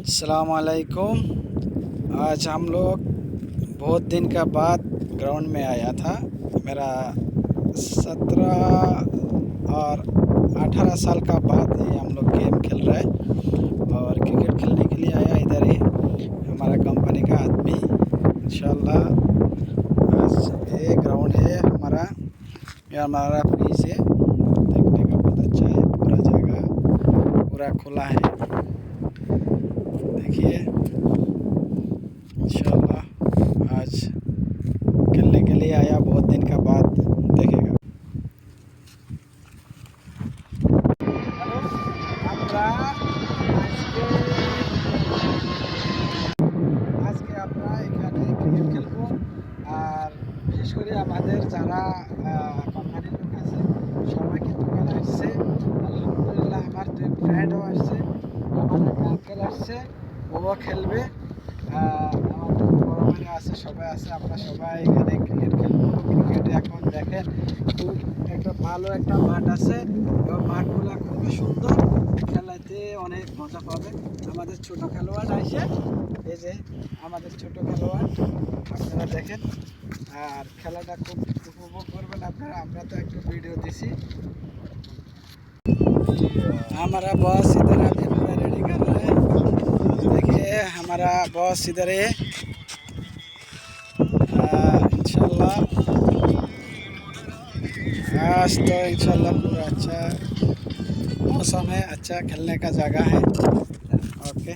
अस्सलाम वालेकुम। आज हम लोग बहुत दिन का बाद ग्राउंड में आया था। मेरा 17 और 18 साल का बाद ये हम लोग गेम खेल रहे हैं और क्रिकेट खेलने के लिए आया इधर ही हमारा कंपनी का आदमी। इंशाल्लाह आज ये ग्राउंड है हमारा, ये हमारा फ्री से देखने का बहुत अच्छा है। पूरा जगह पूरा खुला है, देखिए। इंशाल्लाह आज खेलने के लिए आया, बहुत दिन का बाद देखेगा। আমরা আজকে আমরা এখানে ক্রিকেট খেলবো। আর বিশেষ করে আমাদের যারা কোম্পানির লোক আছে সবাই কিন্তু এখানে আসছে। আলহামদুলিল্লাহ আমার 2 ফ্রেন্ডও আসছে, আমার এক আঙ্কেল আসছে, ও খেলবে। আমাদের বড় ভাইরা আছে, সবাই আছে। আমরা সবাই এখানে ক্রিকেট খেলবো। ক্রিকেটে এখন দেখেন খুব একটা ভালো একটা মাঠ আছে এবং মাঠগুলো খুবই সুন্দর, খেলাতে অনেক মজা পাবে। আমাদের ছোট খেলোয়াড় আসে, এই যে আমাদের ছোট খেলোয়াড়, আপনারা দেখেন। আর খেলাটা খুব উপভোগ করবেন আপনারা। আমরা তো একটু ভিডিও দিছি। हमारा बॉस इधर अभी पूरा रेडी कर रहा है, देखिए हमारा बॉस इधर है। इंशाल्लाह आज तो इंशाल्लाह पूरा अच्छा मौसम है, अच्छा खेलने का जगह है। ओके।